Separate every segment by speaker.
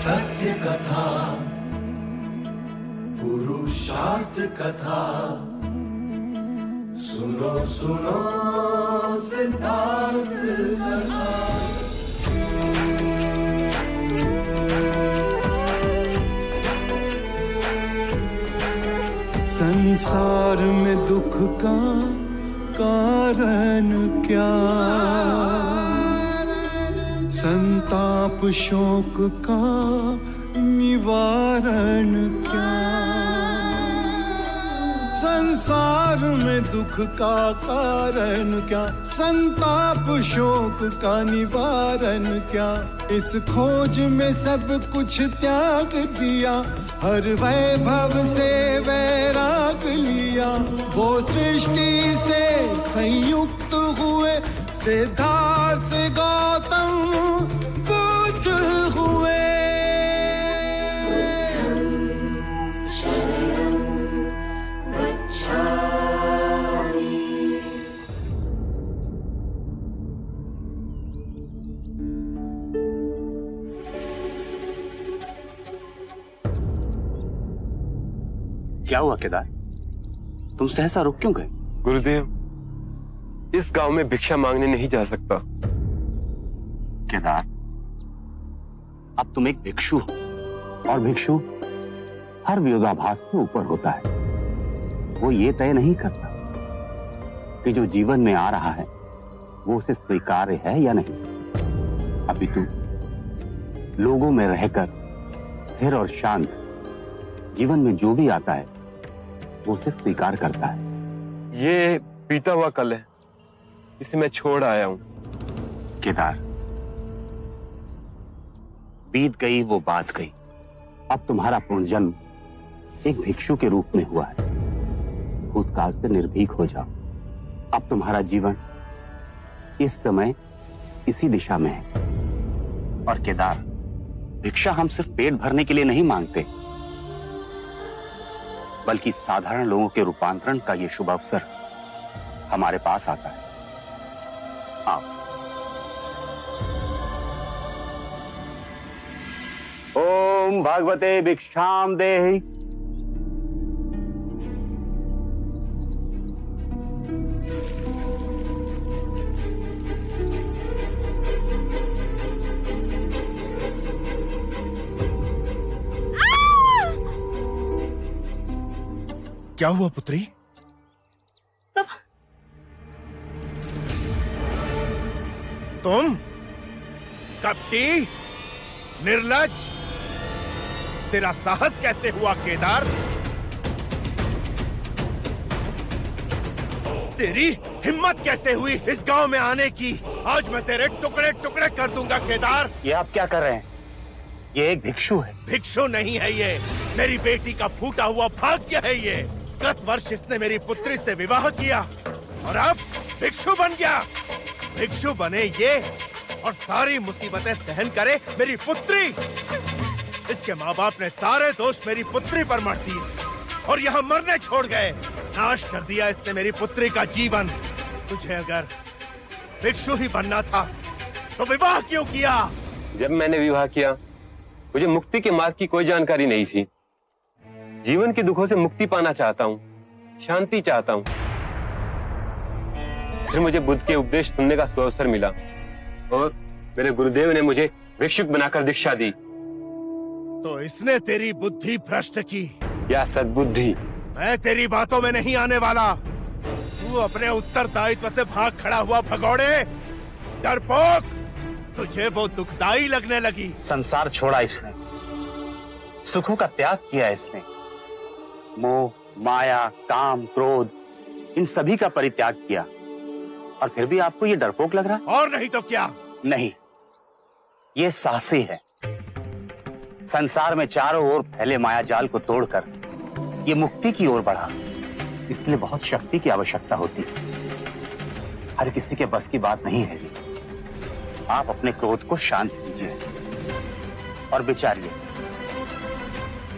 Speaker 1: सत्य कथा, पुरुषार्थ कथा, सुनो सुनो सिद्धार्थ कथा। संसार में दुख का कारण क्या, संताप शोक का निवारण क्या। संसार में दुख का कारण क्या, संताप शोक का निवारण क्या। इस खोज में सब कुछ त्याग दिया, हर वैभव से वैराग लिया। वो सृष्टि से संयुक्त हुए, सिद्धार्थ से गौतम बुद्ध हुए।
Speaker 2: क्या हुआ केदार, तुम सहसा रुक क्यों गए?
Speaker 3: गुरुदेव, इस गांव में भिक्षा मांगने नहीं जा सकता।
Speaker 2: केदार, अब तुम एक भिक्षु हो, और भिक्षु हर विरोधाभास से ऊपर होता है। वो ये तय नहीं करता कि जो जीवन में आ रहा है वो उसे स्वीकार्य है या नहीं। अपितु लोगों में रहकर स्थिर और शांत जीवन में जो भी आता है वो उसे स्वीकार करता है।
Speaker 3: ये बीता हुआ कल है, इसे मैं छोड़ आया हूं।
Speaker 2: केदार, बीत गई वो बात गई। अब तुम्हारा पुनर्जन्म एक भिक्षु के रूप में हुआ है। भूतकाल से निर्भीक हो जाओ। अब तुम्हारा जीवन इस समय इसी दिशा में है। और केदार, भिक्षा हम सिर्फ पेट भरने के लिए नहीं मांगते, बल्कि साधारण लोगों के रूपांतरण का ये शुभ अवसर हमारे पास आता है। आओ। ओम भगवते भिक्षाम देहि।
Speaker 4: क्या हुआ पुत्री? तुम कपटी, निर्लज, तेरा साहस कैसे हुआ केदार? तेरी हिम्मत कैसे हुई इस गांव में आने की? आज मैं तेरे टुकड़े टुकड़े कर दूंगा केदार।
Speaker 2: ये आप क्या कर रहे हैं? ये एक भिक्षु है।
Speaker 4: भिक्षु नहीं है ये, मेरी बेटी का फूटा हुआ भाग्य है ये। गत वर्ष इसने मेरी पुत्री से विवाह किया और अब भिक्षु बन गया। भिक्षु बने ये और सारी मुसीबतें सहन करे मेरी पुत्री। इसके माँ बाप ने सारे दोष मेरी पुत्री पर मढ़ दिए और यहाँ मरने छोड़ गए। नाश कर दिया इसने मेरी पुत्री का जीवन। तुझे अगर भिक्षु ही बनना था तो विवाह क्यों किया?
Speaker 3: जब मैंने विवाह किया मुझे मुक्ति के मार्ग की कोई जानकारी नहीं थी। जीवन के दुखों से मुक्ति पाना चाहता हूँ, शांति चाहता हूँ। फिर मुझे बुद्ध के उपदेश सुनने का सुअवसर मिला और मेरे गुरुदेव ने मुझे भिक्षुक बनाकर दीक्षा दी।
Speaker 4: तो इसने तेरी बुद्धि भ्रष्ट की
Speaker 3: या सद्बुद्धि?
Speaker 4: मैं तेरी बातों में नहीं आने वाला। तू अपने उत्तरदायित्व से भाग खड़ा हुआ भगौड़े, डरपोक। तुझे वो दुखदाई लगने लगी।
Speaker 2: संसार छोड़ा इसने, सुखों का त्याग किया इसने। मोह, माया, काम, क्रोध, इन सभी का परित्याग किया, और फिर भी आपको ये डरपोक लग रहा?
Speaker 4: और नहीं तो क्या?
Speaker 2: नहीं, ये साहसी है। संसार में चारों ओर फैले माया जाल को तोड़कर ये मुक्ति की ओर बढ़ा। इसलिए बहुत शक्ति की आवश्यकता होती है। हर किसी के बस की बात नहीं है ये। आप अपने क्रोध को शांत कीजिए और विचारिए,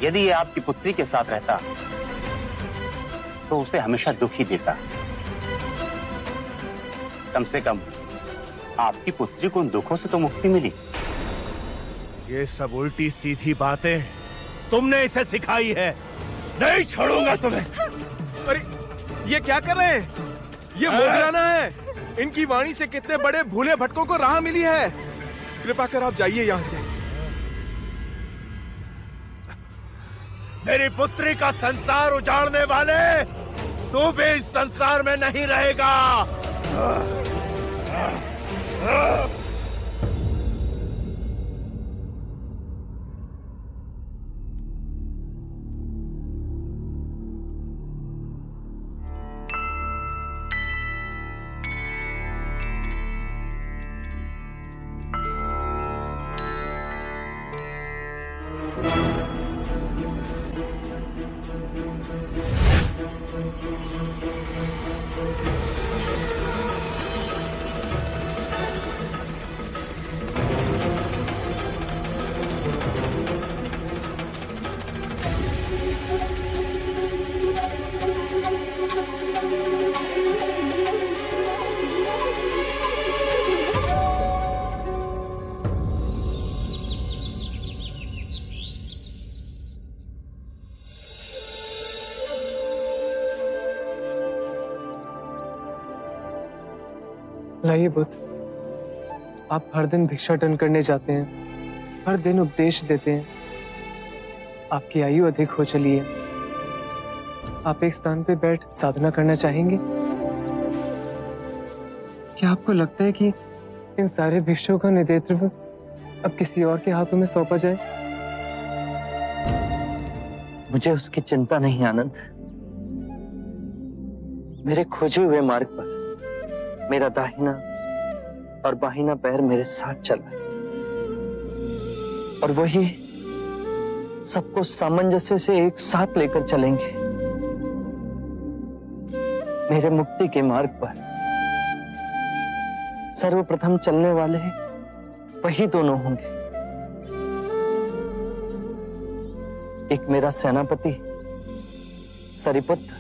Speaker 2: यदि ये आपकी पुत्री के साथ रहता तो उसे हमेशा दुख ही देता। कम से कम आपकी पुत्री को उन दुखों से तो मुक्ति मिली।
Speaker 4: ये सब उल्टी सीधी बातें तुमने इसे सिखाई है। नहीं छोड़ूंगा तुम्हें।
Speaker 5: अरे ये क्या कर रहे हैं? ये मोगलाना है। इनकी वाणी से कितने बड़े भूले भटकों को राह मिली है। कृपा कर आप जाइए यहाँ से।
Speaker 4: मेरी पुत्री का संसार उजाड़ने वाले, तू भी इस संसार में नहीं रहेगा।
Speaker 6: लाइए बुद्ध, आप हर दिन भिक्षाटन करने जाते हैं, हर दिन उपदेश देते हैं। आपकी आयु अधिक हो चली है। आप एक स्थान पे बैठ साधना करना चाहेंगे? क्या आपको लगता है कि इन सारे भिक्षुओं का नेतृत्व अब किसी और के हाथों में सौंपा जाए?
Speaker 7: मुझे उसकी चिंता नहीं आनंद। मेरे खोजे हुए मार्ग पर मेरा दाहिना और बाहिना पैर मेरे साथ चल रहा है, और वही सबको सामंजस्य से एक साथ लेकर चलेंगे। मेरे मुक्ति के मार्ग पर सर्वप्रथम चलने वाले वही दोनों होंगे। एक मेरा सेनापति सरिपुत्र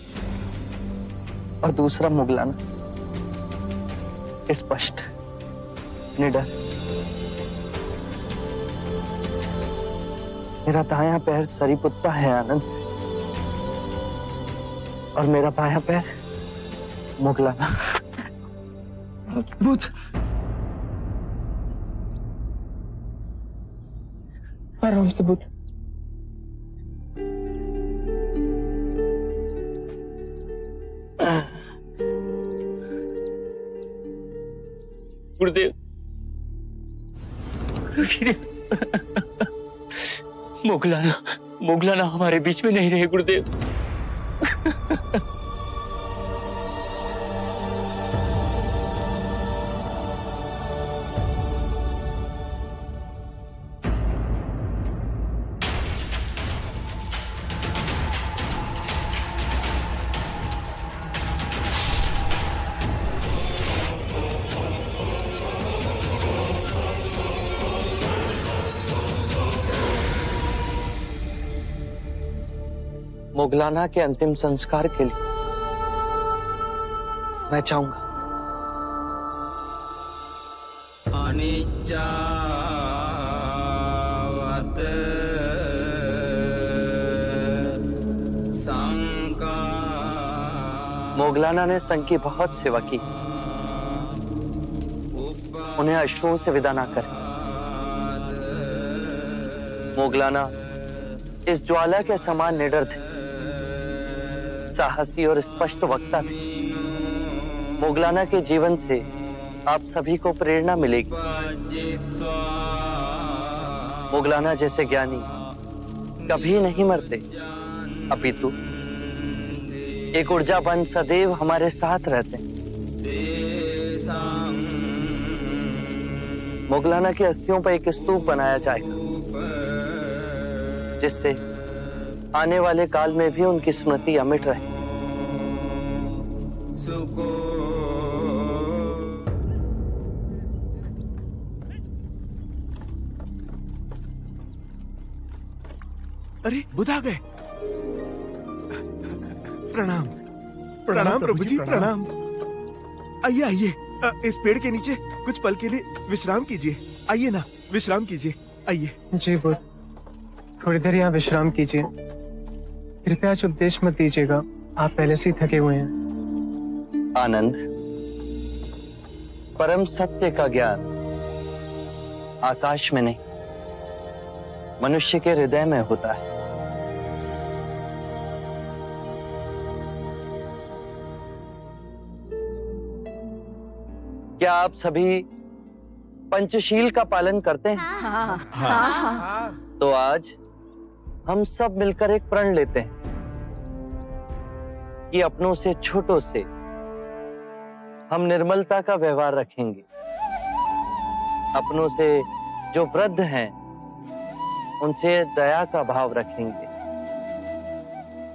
Speaker 7: और दूसरा मुगलाना। स्पष्ट, निडर। मेरा दायां पैर सरिपुत्ता है आनंद, और मेरा बायां पैर मुगलाना।
Speaker 6: बुद्ध, आराम से बुद्ध।
Speaker 7: गुरुदेव, मुगलाना हमारे बीच में नहीं रहे गुरुदेव। मुगलाना के अंतिम संस्कार के लिए मैं चाहूंगा। मुगलाना ने संघ की बहुत सेवा की। उन्हें अश्रुओं से विदा ना कर। मुगलाना इस ज्वाला के समान निडर थे, साहसी और स्पष्ट वक्ता थे। मुगलाना के जीवन से आप सभी को प्रेरणा मिलेगी। मुगलाना जैसे ज्ञानी कभी नहीं मरते, अपितु एक ऊर्जावान सदैव हमारे साथ रहते हैं। मुगलाना की अस्थियों पर एक स्तूप बनाया जाएगा, जिससे आने वाले काल में भी उनकी स्मृति अमिट रहे।
Speaker 5: अरे बुद्ध आ गए। प्रणाम प्रणाम प्रभु जी, प्रणाम। आइए आइए, इस पेड़ के नीचे कुछ पल के लिए विश्राम कीजिए। आइए ना, विश्राम कीजिए। आइए।
Speaker 6: जी बुद्ध, थोड़ी देर यहाँ विश्राम कीजिए। कृपया आज उपदेश मत दीजिएगा, आप पहले से ही थके हुए हैं।
Speaker 7: आनंद, परम सत्य का ज्ञान आकाश में नहीं, मनुष्य के हृदय में होता है। क्या आप सभी पंचशील का पालन करते हैं?
Speaker 8: हाँ।
Speaker 7: तो आज हम सब मिलकर एक प्रण लेते हैं कि अपनों से छोटों से हम निर्मलता का व्यवहार रखेंगे। अपनों से जो वृद्ध हैं उनसे दया का भाव रखेंगे।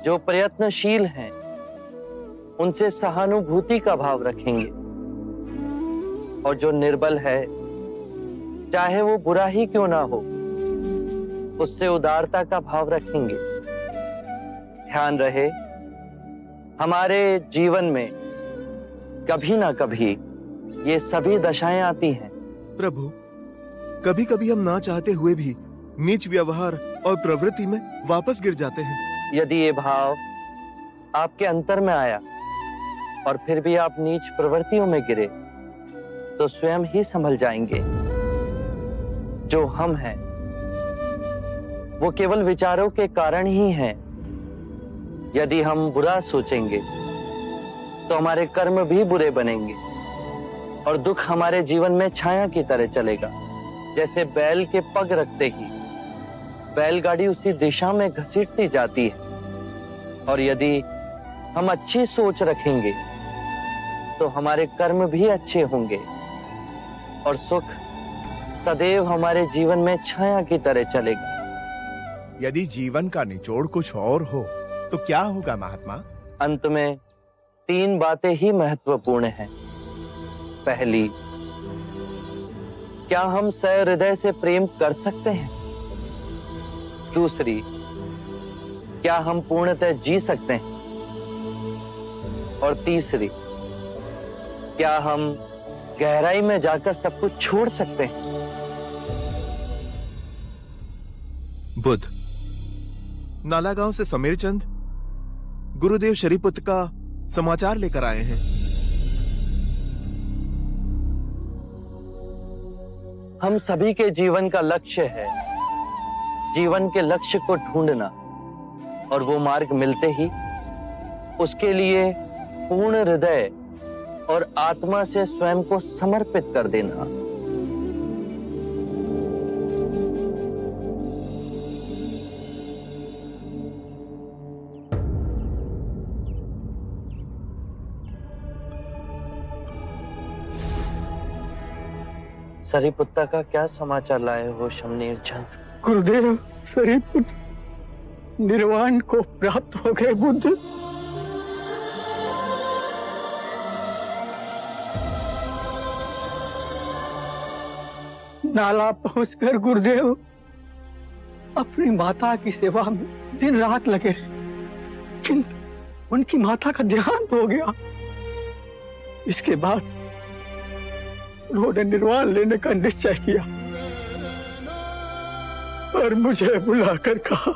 Speaker 7: जो प्रयत्नशील हैं उनसे सहानुभूति का भाव रखेंगे। और जो निर्बल है, चाहे वो बुरा ही क्यों ना हो, उससे उदारता का भाव रखेंगे। ध्यान रहे, हमारे जीवन में कभी ना कभी ये सभी दशाएं आती हैं।
Speaker 5: प्रभु, कभी कभी हम ना चाहते हुए भी नीच व्यवहार और प्रवृत्ति में वापस गिर जाते हैं।
Speaker 7: यदि ये भाव आपके अंतर में आया और फिर भी आप नीच प्रवृत्तियों में गिरे, तो स्वयं ही संभल जाएंगे। जो हम हैं वो केवल विचारों के कारण ही हैं। यदि हम बुरा सोचेंगे तो हमारे कर्म भी बुरे बनेंगे और दुख हमारे जीवन में छाया की तरह चलेगा। जैसे बैल के पग रखते ही बैलगाड़ी उसी दिशा में घसीटती जाती है। और यदि हम अच्छी सोच रखेंगे तो हमारे कर्म भी अच्छे होंगे और सुख सदैव हमारे जीवन में छाया की तरह चलेगा।
Speaker 4: यदि जीवन का निचोड़ कुछ और हो तो क्या होगा महात्मा?
Speaker 7: अंत में 3 बातें ही महत्वपूर्ण हैं। पहली, क्या हम सहृदय से प्रेम कर सकते हैं? दूसरी, क्या हम पूर्णतः जी सकते हैं? और तीसरी, क्या हम गहराई में जाकर सब कुछ छोड़ सकते हैं?
Speaker 5: बुद्ध, नालागांव से समीर चंद गुरुदेव शरीपुत्र का समाचार लेकर आए हैं।
Speaker 7: हम सभी के जीवन का लक्ष्य है जीवन के लक्ष्य को ढूंढना, और वो मार्ग मिलते ही उसके लिए पूर्ण हृदय और आत्मा से स्वयं को समर्पित कर देना। सरीपुत्ता का क्या समाचार लाए हो शमनीर चंद?
Speaker 9: गुरुदेव, सरीपुत्र निर्वाण को प्राप्त हो गए। बुद्ध, नाला पहुंचकर गुरुदेव अपनी माता की सेवा में दिन रात लगे रहे, किंतु उनकी माता का देहांत हो गया। इसके बाद उन्होंने निर्वाण लेने का निश्चय किया और मुझे बुलाकर कहा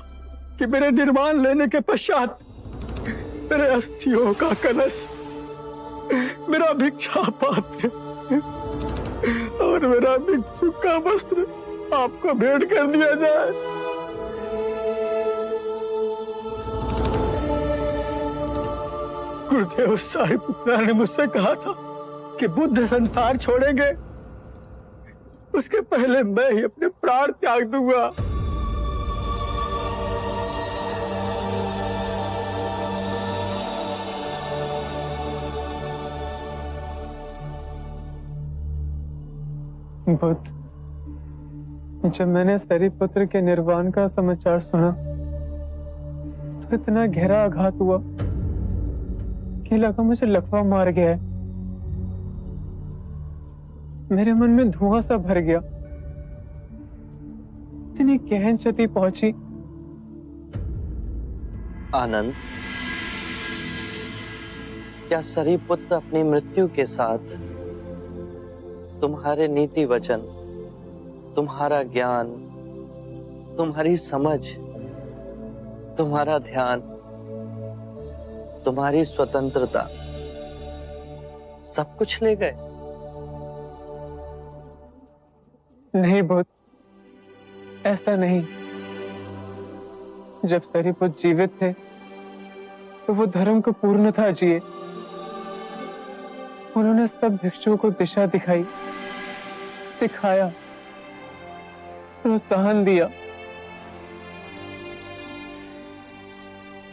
Speaker 9: कि मेरे निर्वाण लेने के पश्चात मेरे अस्थियों का कलश, मेरा भिक्षा पात्र और मेरा भिक्षु का वस्त्र आपको भेंट कर दिया जाए। गुरुदेव सारिपुत्रा ने मुझसे कहा था कि बुद्ध संसार छोड़ेंगे उसके पहले मैं ही अपने प्राण त्याग दूंगा।
Speaker 6: बुद्ध, जब मैंने सरीपुत्र के निर्वाण का समाचार सुना तो इतना गहरा आघात हुआ कि लगा मुझे लकवा मार गया है। मेरे मन में धुआं सा भर गया। इतनी गहन क्षति पहुंची।
Speaker 7: आनंद, क्या सरीपुत्र अपनी मृत्यु के साथ तुम्हारे नीति वचन, तुम्हारा ज्ञान तुम्हारी समझ, तुम्हारा ध्यान, तुम्हारी स्वतंत्रता सब कुछ ले गए।
Speaker 6: नहीं बुद्ध, ऐसा नहीं। जब सरिपुत जीवित थे तो वो धर्म को पूर्णतः जिए। उन्होंने सब भिक्षुओं को दिशा दिखाई, सिखाया, प्रोत्साहन दिया।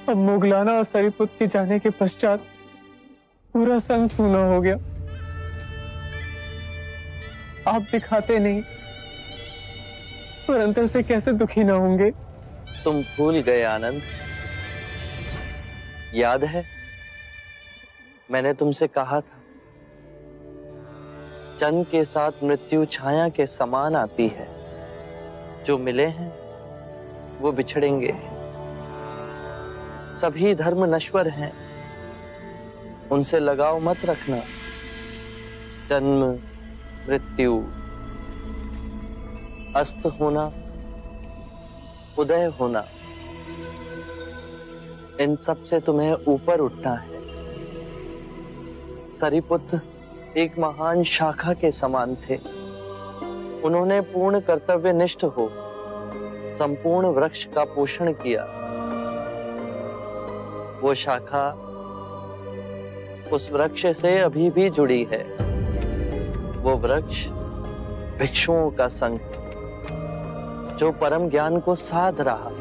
Speaker 6: अब मोगलाना और सरिपुत के जाने के पश्चात पूरा संग सूना हो गया। आप दिखाते नहीं, पर अंतर से कैसे दुखी ना होंगे?
Speaker 7: तुम भूल गए आनंद। याद है मैंने तुमसे कहा था, चंद के साथ मृत्यु छाया के समान आती है। जो मिले हैं वो बिछड़ेंगे। सभी धर्म नश्वर हैं, उनसे लगाव मत रखना। जन्म, मृत्यु, अस्त होना, उदय होना, इन सब से तुम्हें ऊपर उठना है। सरिपुत्र एक महान शाखा के समान थे। उन्होंने पूर्ण कर्तव्यनिष्ठ हो संपूर्ण वृक्ष का पोषण किया। वो शाखा उस वृक्ष से अभी भी जुड़ी है। वो वृक्ष भिक्षुओं का संघ, जो परम ज्ञान को साध रहा,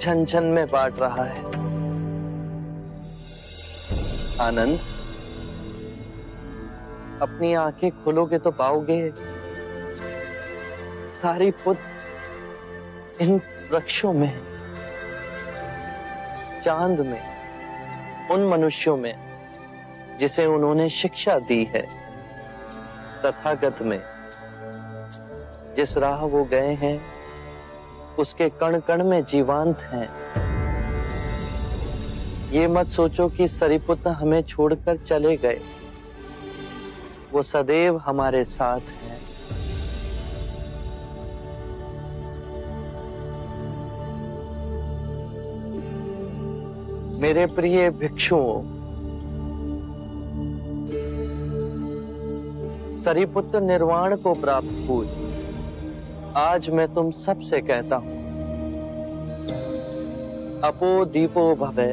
Speaker 7: छन छन में बांट रहा है। आनंद, अपनी आंखें खोलोगे तो पाओगे सारी पुत्र इन वृक्षों में, चांद में, उन मनुष्यों में जिसे उन्होंने शिक्षा दी है, तथागत में जिस राह वो गए हैं उसके कण कण में जीवांत हैं। ये मत सोचो कि सरिपुत्र हमें छोड़कर चले गए। वो सदैव हमारे साथ हैं। मेरे प्रिय भिक्षुओं, सरिपुत्र निर्वाण को प्राप्त हुए। आज मैं तुम सबसे कहता हूं, अपो दीपो भवे।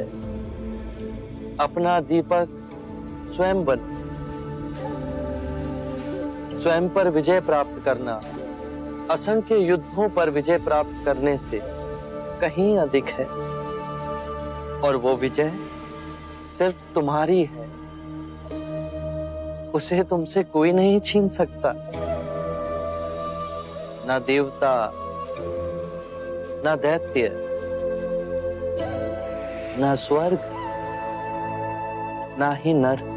Speaker 7: अपना दीपक स्वयं बन। स्वयं पर विजय प्राप्त करना असंख्य युद्धों पर विजय प्राप्त करने से कहीं अधिक है, और वो विजय सिर्फ तुम्हारी है। उसे तुमसे कोई नहीं छीन सकता। ना देवता, ना दैत्य, ना स्वर्ग, ना ही नर्क।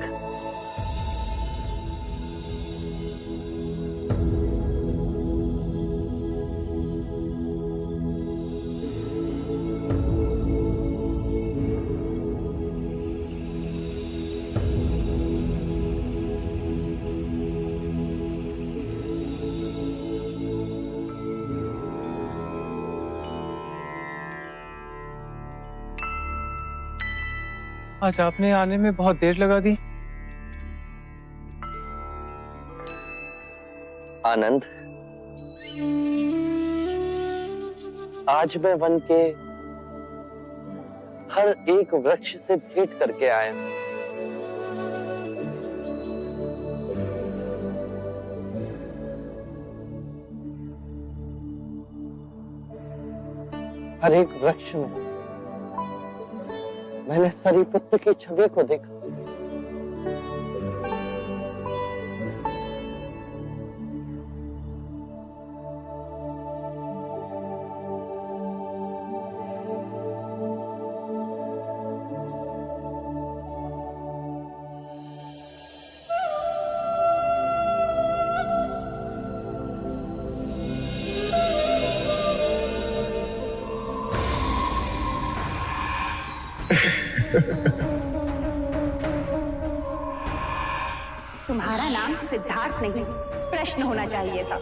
Speaker 6: आज आपने आने में बहुत देर लगा दी।
Speaker 7: आनंद, आज मैं वन के हर एक वृक्ष से भेंट करके आया। हर एक वृक्ष में मैंने सरिपुत्र की छवि को देखा।
Speaker 8: तुम्हारा नाम सिद्धार्थ नहीं, प्रश्न होना चाहिए था।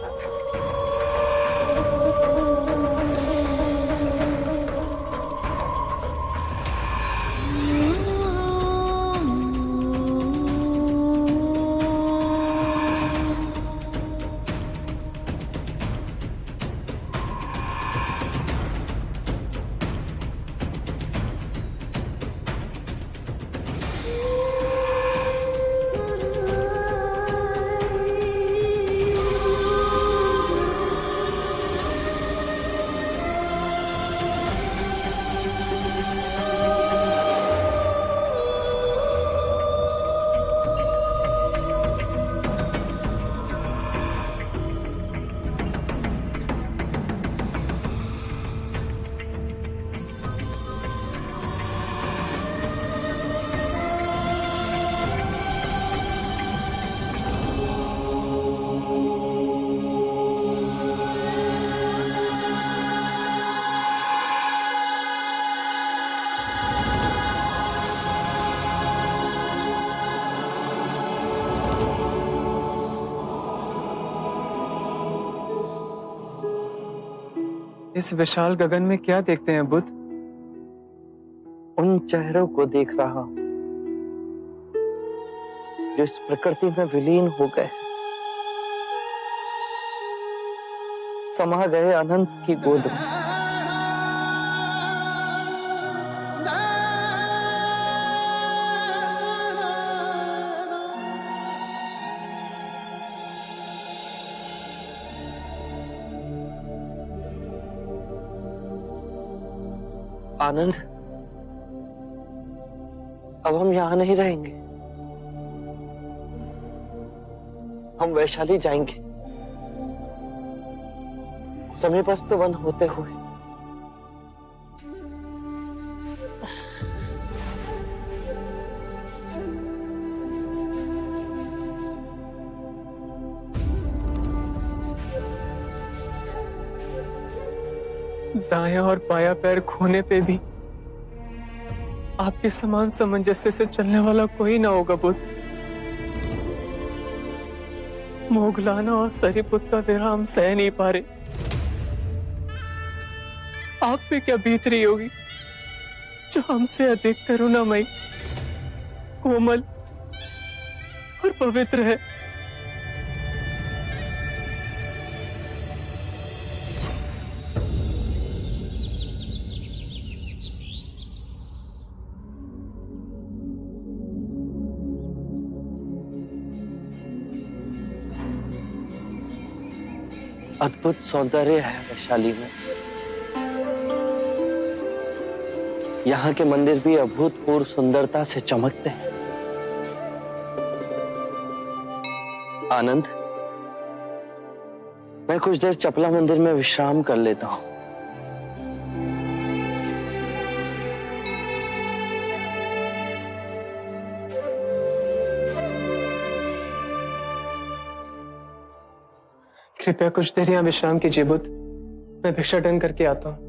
Speaker 6: इस विशाल गगन में क्या देखते हैं बुद्ध?
Speaker 7: उन चेहरों को देख रहा हूं जो इस प्रकृति में विलीन हो गए, समा गए अनंत की गोद में। आनंद, अब हम यहां नहीं रहेंगे, हम वैशाली जाएंगे, समीपस्थ वन होते हुए।
Speaker 6: दायां और बायां पैर खोने पे भी आपके समान सामंजस्य से चलने वाला कोई ना होगा बुद्ध। मोगलाना और सरीपुत का विराम सह नहीं पा रहे। आप पे क्या बीत रही होगी जो हमसे अधिक करुणामयी, कोमल और पवित्र है।
Speaker 7: अद्भुत सौंदर्य है वैशाली में। यहाँ के मंदिर भी अभूतपूर्व सुंदरता से चमकते हैं। आनंद, मैं कुछ देर चपला मंदिर में विश्राम कर लेता हूं।
Speaker 6: कृपया कुछ देर यहाँ विश्राम कीजिए बुद्ध, मैं भिक्षाटन करके आता हूँ।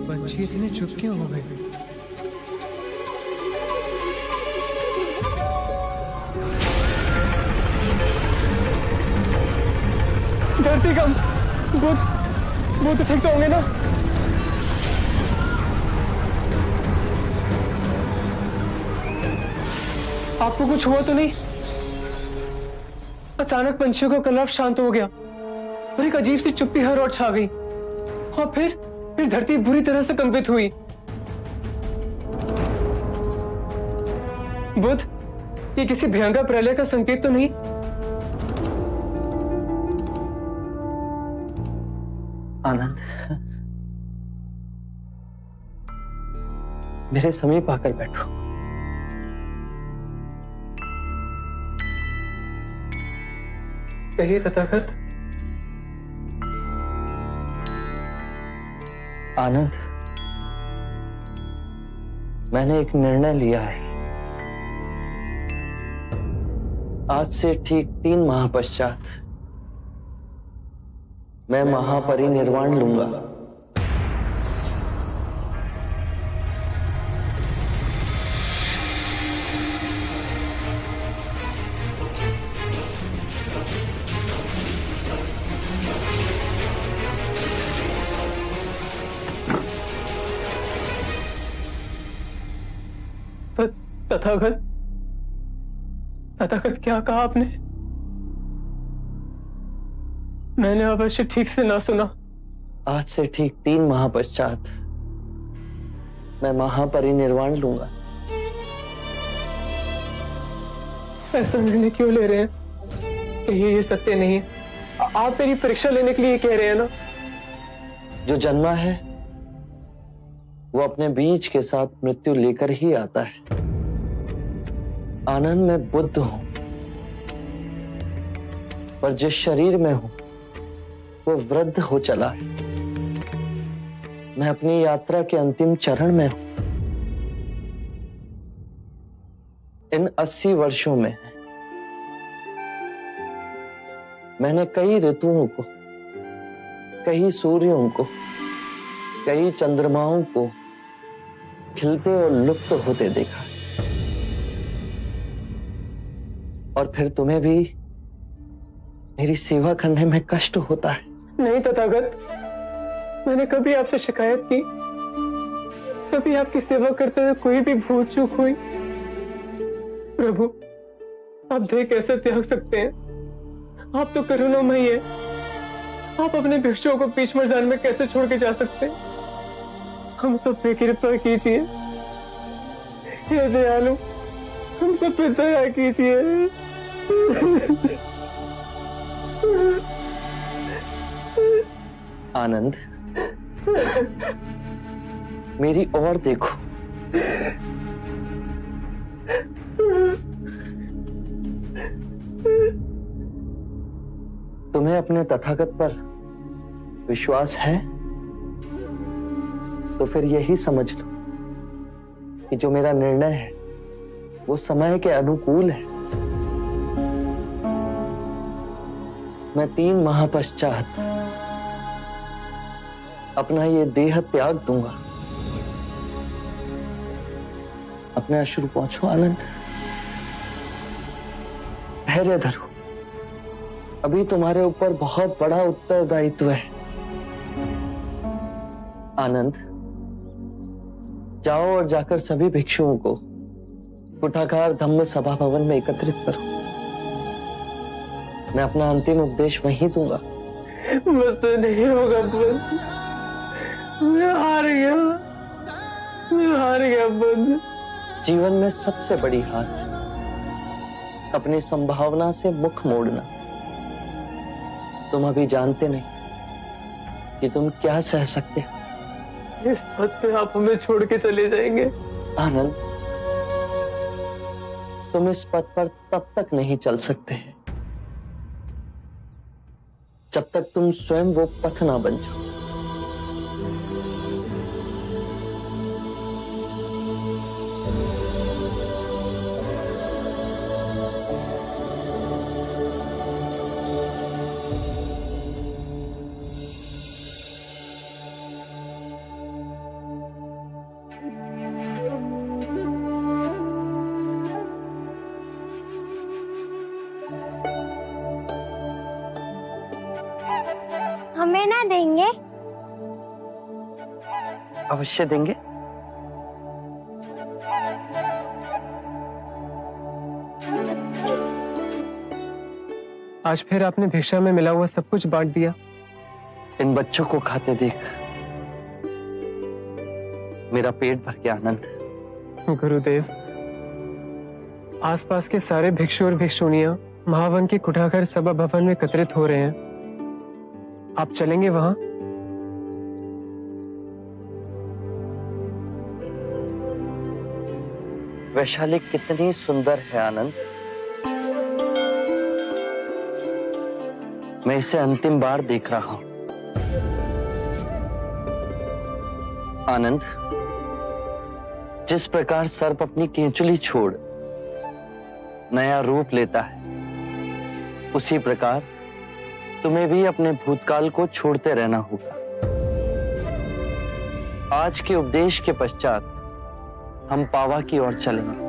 Speaker 6: बच्ची इतने चुप क्यों हो गए? धरती कम, बुद्ध ठीक तो होंगे ना? आपको कुछ हुआ तो नहीं? अचानक पंछियों का कलरव शांत हो गया और एक अजीब सी चुप्पी हर ओर छा गई और फिर धरती बुरी तरह से कंपित हुई। बुद्ध, ये किसी भयंकर प्रलय का संकेत तो नहीं?
Speaker 7: आनंद, मेरे समीप आकर बैठो।
Speaker 6: कहिए तथागत।
Speaker 7: आनंद, मैंने एक निर्णय लिया है। आज से ठीक 3 माह पश्चात मैं महापरिनिर्वाण लूंगा।
Speaker 6: तथागत क्या कहा आपने? मैंने अवश्य ठीक से ना सुना।
Speaker 7: आज से ठीक 3 माह पश्चात मैं महापरिनिर्वाण लूंगा।
Speaker 6: ऐसा निर्णय क्यों ले रहे हैं? कहिए ये सत्य नहीं है। आप मेरी परीक्षा लेने के लिए कह रहे हैं ना?
Speaker 7: जो जन्मा है वो अपने बीज के साथ मृत्यु लेकर ही आता है। आनंद में बुद्ध हूं, पर जिस शरीर में हूं वो वृद्ध हो चला है। मैं अपनी यात्रा के अंतिम चरण में हूं। इन 80 वर्षों में मैंने कई ऋतुओं को, कई सूर्यों को, कई चंद्रमाओं को खिलते और लुप्त होते देखा। और फिर तुम्हें भी मेरी सेवा करने में कष्ट होता है।
Speaker 6: नहीं तथागत, मैंने कभी आपसे शिकायत की? कभी आपकी सेवा करते हुए कोई भी भूल चूक हुई? प्रभु, आप देह कैसे त्याग सकते हैं? आप तो करुणामयी है। आप अपने भिक्षुओं को बीच मैदान में कैसे छोड़ के जा सकते हैं? हम सब पे कृपा कीजिए, हे दयालु, हम सब पे दया कीजिए।
Speaker 7: आनंद, मेरी ओर देखो। तुम्हें अपने तथागत पर विश्वास है तो फिर यही समझ लो कि जो मेरा निर्णय है वो समय के अनुकूल है। मैं 3 माह पश्चात अपना ये देह त्याग दूंगा। अपने अश्रु पहुंचो आनंद, धैर्य धरो। अभी तुम्हारे ऊपर बहुत बड़ा उत्तरदायित्व है। आनंद, जाओ और जाकर सभी भिक्षुओं को कुठाकार धम्म सभा भवन में एकत्रित करो। मैं अपना अंतिम उपदेश वहीं दूंगा।
Speaker 6: मुझसे नहीं होगा बुद्ध, मैं हार गया बुद्ध।
Speaker 7: जीवन में सबसे बड़ी हार अपनी संभावना से मुख मोड़ना। तुम अभी जानते नहीं कि तुम क्या सह सकते हो।
Speaker 6: इस पद पे आप हमें छोड़ के चले जाएंगे?
Speaker 7: आनंद, तुम इस पद पर तब तक नहीं चल सकते हैं जब तक तुम स्वयं वो पथ ना बन जाओ।
Speaker 8: हमें ना देंगे?
Speaker 7: अवश्य देंगे।
Speaker 6: आज फिर आपने भिक्षा में मिला हुआ सब कुछ बांट दिया।
Speaker 7: इन बच्चों को खाते देख मेरा पेट भर गया आनंद।
Speaker 6: गुरुदेव, आसपास के सारे भिक्षु और भिक्षुणियां महावन के कुठागर सभा भवन में एकत्रित हो रहे हैं। आप चलेंगे वहां?
Speaker 7: वैशाली कितनी सुंदर है आनंद। मैं इसे अंतिम बार देख रहा हूं। आनंद, जिस प्रकार सर्प अपनी केंचुली छोड़ नया रूप लेता है, उसी प्रकार तुम्हें भी अपने भूतकाल को छोड़ते रहना होगा। आज के उपदेश के पश्चात हम पावा की ओर चलेंगे।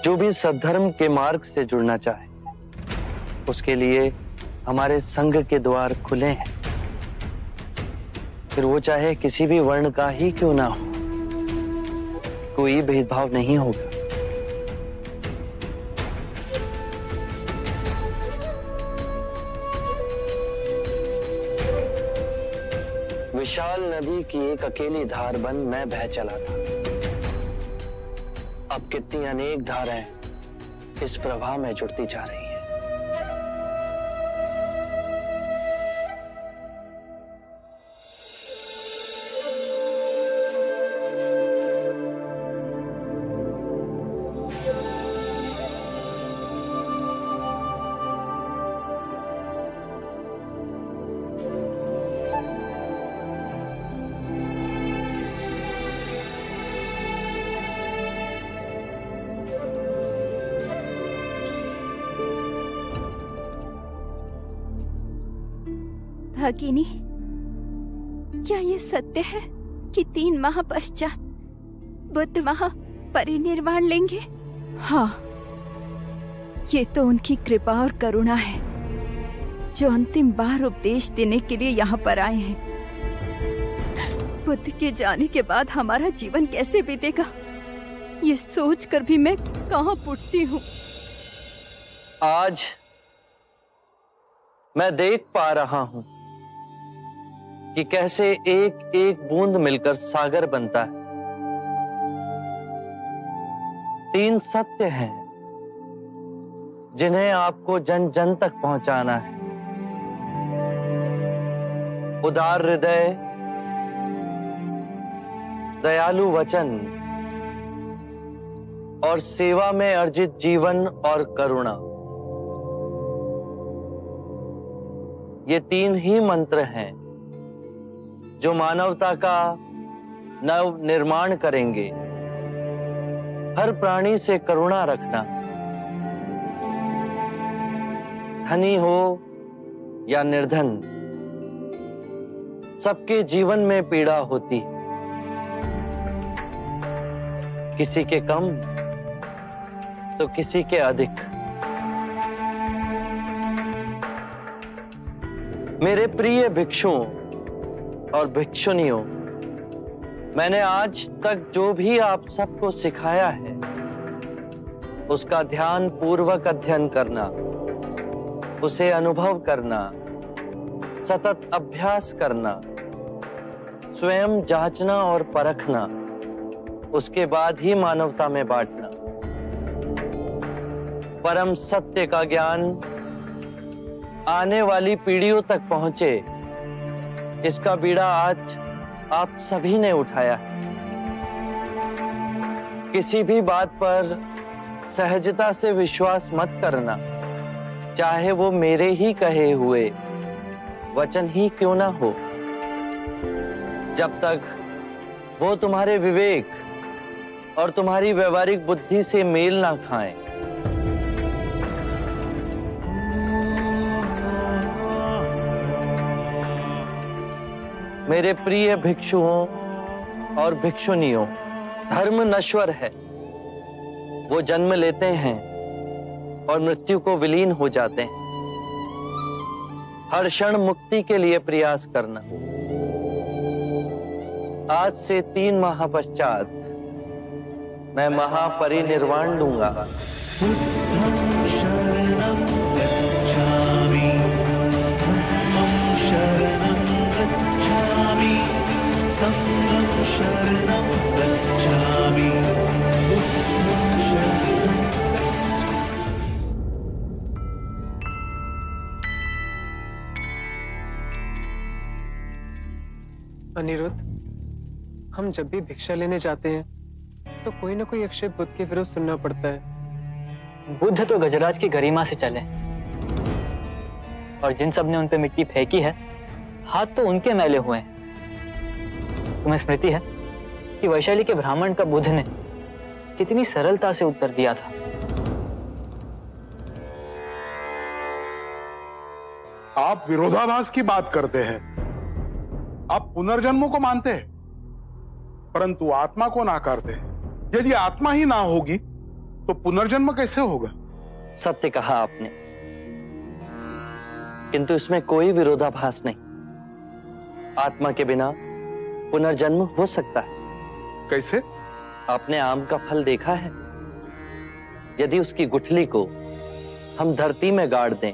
Speaker 7: जो भी सद्धर्म के मार्ग से जुड़ना चाहे उसके लिए हमारे संघ के द्वार खुले हैं, फिर वो चाहे किसी भी वर्ण का ही क्यों ना हो। कोई भेदभाव नहीं होगा। विशाल नदी की एक अकेली धार बन मैं बह चला था। अब कितनी अनेक धाराएं इस प्रवाह में जुड़ती जा रही हैं।
Speaker 10: भगिनी, क्या ये सत्य है कि 3 माह पश्चात बुद्ध वहां परिनिर्वाण लेंगे? हाँ, ये तो उनकी कृपा और करुणा है जो अंतिम बार उपदेश देने के लिए यहाँ पर आए हैं। बुद्ध के जाने के बाद हमारा जीवन कैसे बीतेगा, ये सोचकर भी मैं कहाँ फूटती हूँ।
Speaker 7: आज मैं देख पा रहा हूँ कि कैसे एक एक बूंद मिलकर सागर बनता है। 3 सत्य हैं जिन्हें आपको जन जन तक पहुंचाना है। उदार हृदय, दयालु वचन और सेवा में अर्जित जीवन और करुणा, ये 3 ही मंत्र हैं जो मानवता का नव निर्माण करेंगे। हर प्राणी से करुणा रखना, धनी हो या निर्धन, सबके जीवन में पीड़ा होती, किसी के कम तो किसी के अधिक। मेरे प्रिय भिक्षुओं और भिक्षुनियों, मैंने आज तक जो भी आप सबको सिखाया है उसका ध्यान पूर्वक अध्ययन करना, उसे अनुभव करना, सतत अभ्यास करना, स्वयं जांचना और परखना, उसके बाद ही मानवता में बांटना। परम सत्य का ज्ञान आने वाली पीढ़ियों तक पहुंचे, इसका बीड़ा आज आप सभी ने उठाया। किसी भी बात पर सहजता से विश्वास मत करना, चाहे वो मेरे ही कहे हुए वचन ही क्यों ना हो, जब तक वो तुम्हारे विवेक और तुम्हारी व्यवहारिक बुद्धि से मेल ना खाएं। मेरे प्रिय भिक्षुओं और भिक्षुनियों, धर्म नश्वर है, वो जन्म लेते हैं और मृत्यु को विलीन हो जाते हैं। हर क्षण मुक्ति के लिए प्रयास करना। आज से 3 माह पश्चात मैं महापरिनिर्वाण लूंगा।
Speaker 11: बुद्धं शरणं गच्छामि, धम्मं शरणं गच्छामि, संघं शरणं गच्छामि, बुद्धं शरणं
Speaker 6: अनिरुद्ध, हम जब भी भिक्षा लेने जाते हैं तो कोई ना कोई अक्षय बुद्ध के विरुद्ध सुनना पड़ता है।
Speaker 12: बुद्ध तो गजराज की गरिमा से चले, और जिन सब ने उन पे मिट्टी फेंकी है, हाथ तो उनके मैले हुए हैं। तुम्हें स्मृति है कि वैशाली के ब्राह्मण का बुद्ध ने कितनी सरलता से उत्तर दिया था।
Speaker 13: आप विरोधाभास की बात करते हैं। आप पुनर्जन्मों को मानते हैं परंतु आत्मा को नाकारते हैं। यदि आत्मा ही ना होगी तो पुनर्जन्म कैसे होगा?
Speaker 7: सत्य कहा आपने, किंतु इसमें कोई विरोधाभास नहीं। आत्मा के बिना पुनर्जन्म हो सकता है।
Speaker 13: कैसे?
Speaker 7: आपने आम का फल देखा है? यदि उसकी गुठली को हम धरती में गाड़ दें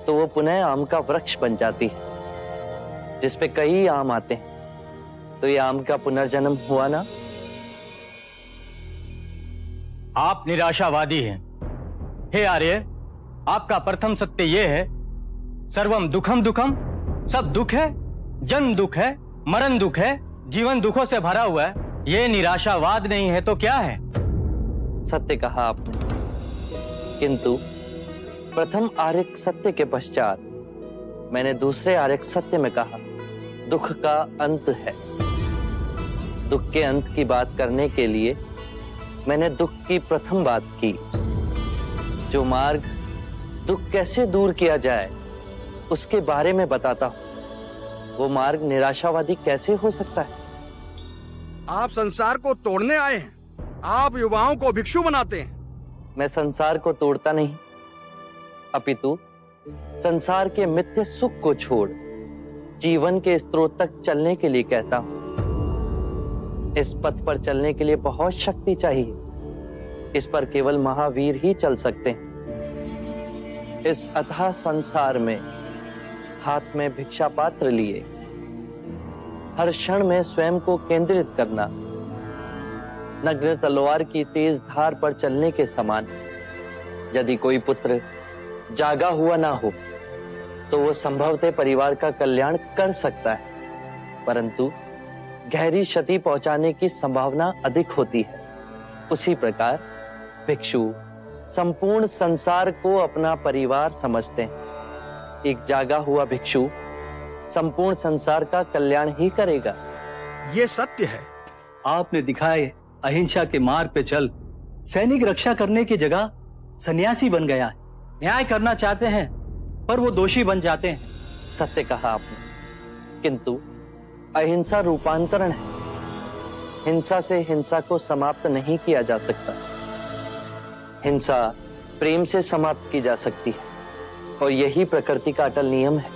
Speaker 7: तो वो पुनः आम का वृक्ष बन जाती है, जिसपे कई आम आते हैं। तो ये आम का पुनर्जन्म हुआ ना?
Speaker 14: आप निराशावादी हैं। हे आर्य, आपका प्रथम सत्य यह है, सर्वम दुखम दुखम, सब दुख है, जन्म दुख है, मरण दुख है, जीवन दुखों से भरा हुआ है। ये निराशावाद नहीं है तो क्या है?
Speaker 7: सत्य कहा आपने, किंतु प्रथम आर्यक सत्य के पश्चात मैंने दूसरे आर्यक सत्य में कहा दुख का अंत है। दुख के अंत की बात करने के लिए मैंने दुख की प्रथम बात की। जो मार्ग दुख कैसे दूर किया जाए उसके बारे में बताता हूं। वो मार्ग निराशावादी कैसे हो सकता है?
Speaker 15: आप संसार को तोड़ने आए हैं, आप युवाओं को भिक्षु बनाते हैं।
Speaker 7: मैं संसार को तोड़ता नहीं, अपितु संसार के मिथ्य सुख को छोड़ जीवन के स्रोत तक चलने के लिए कहता हूं। इस पथ पर चलने के लिए बहुत शक्ति चाहिए। इस पर केवल महावीर ही चल सकते हैं। इस अथाह संसार में हाथ में भिक्षा पात्र लिए हर क्षण में स्वयं को केंद्रित करना नग्न तलवार की तेज धार पर चलने के समान। यदि कोई पुत्र जागा हुआ ना हो तो वो संभवतः परिवार का कल्याण कर सकता है, परंतु गहरी क्षति पहुंचाने की संभावना अधिक होती है। उसी प्रकार भिक्षु संपूर्ण संसार को अपना परिवार समझते हैं। एक जागा हुआ भिक्षु संपूर्ण संसार का कल्याण ही करेगा।
Speaker 15: ये सत्य है।
Speaker 14: आपने दिखाए अहिंसा के मार्ग पे चल सैनिक रक्षा करने की जगह सन्यासी बन गया है। न्याय करना चाहते हैं पर वो दोषी बन जाते हैं।
Speaker 7: सत्य कहा आपने, किंतु अहिंसा रूपांतरण है। हिंसा से हिंसा को समाप्त नहीं किया जा सकता। हिंसा प्रेम से समाप्त की जा सकती है और यही प्रकृति का अटल नियम है।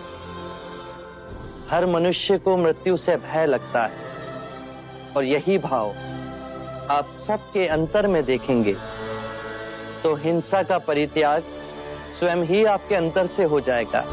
Speaker 7: हर मनुष्य को मृत्यु से भय लगता है और यही भाव आप सबके अंतर में देखेंगे तो हिंसा का परित्याग स्वयं ही आपके अंतर से हो जाएगा।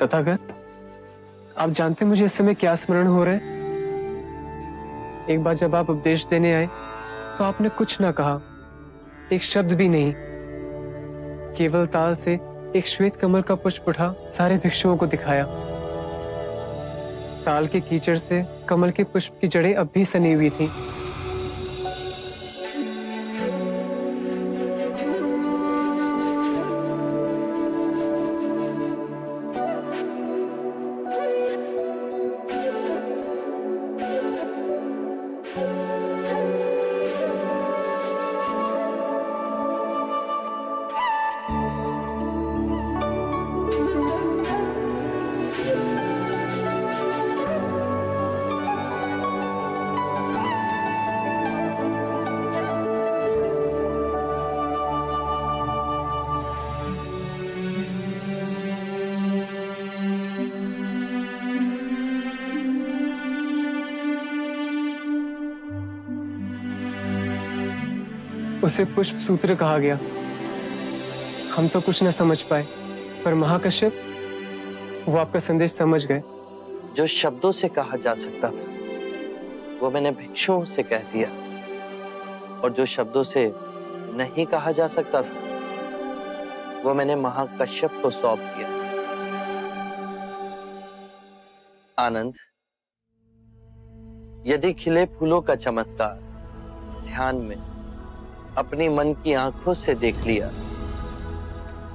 Speaker 6: तथागत, आप जानते मुझे इस समय क्या स्मरण हो रहा है? एक बार जब आप उपदेश देने आए तो आपने कुछ ना कहा, एक शब्द भी नहीं। केवल ताल से एक श्वेत कमल का पुष्प उठा सारे भिक्षुओं को दिखाया। ताल के कीचड़ से कमल के पुष्प की जड़ें अब भी सनी हुई थी। उसे पुष्प सूत्र कहा गया। हम तो कुछ न समझ पाए, पर महाकश्यप वो आपका संदेश समझ गए।
Speaker 7: जो शब्दों से कहा जा सकता था वो मैंने भिक्षुओं से कह दिया, और जो शब्दों से नहीं कहा जा सकता था वो मैंने महाकश्यप को सौंप दिया। आनंद, यदि खिले फूलों का चमत्कार ध्यान में अपनी मन की आंखों से देख लिया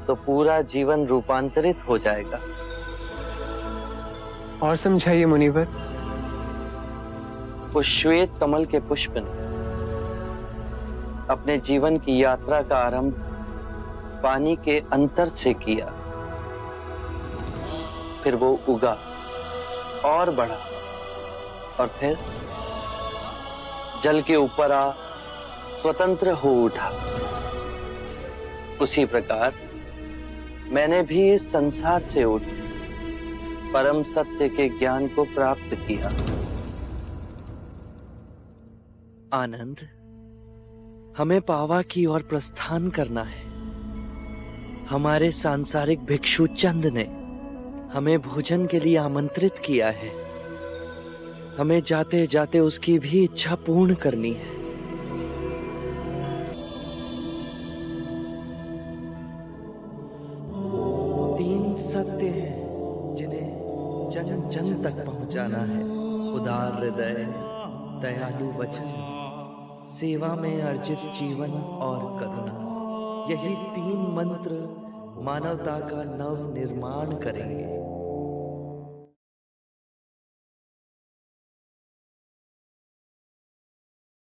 Speaker 7: तो पूरा जीवन रूपांतरित हो जाएगा।
Speaker 6: और समझाइए मुनिवर।
Speaker 7: उस श्वेत कमल के पुष्प ने अपने जीवन की यात्रा का आरंभ पानी के अंतर से किया, फिर वो उगा और बढ़ा और फिर जल के ऊपर आ स्वतंत्र हो उठा। उसी प्रकार मैंने भी इस संसार से उठ परम सत्य के ज्ञान को प्राप्त किया। आनंद, हमें पावा की ओर प्रस्थान करना है। हमारे सांसारिक भिक्षु चंद ने हमें भोजन के लिए आमंत्रित किया है। हमें जाते जाते उसकी भी इच्छा पूर्ण करनी है। तीन सत्य हैं जिन्हें जन जन तक पहुंचाना है। उदार हृदय, दयालु वचन, सेवा में अर्जित जीवन और करुणा। यही तीन मंत्र मानवता का नव निर्माण करेंगे।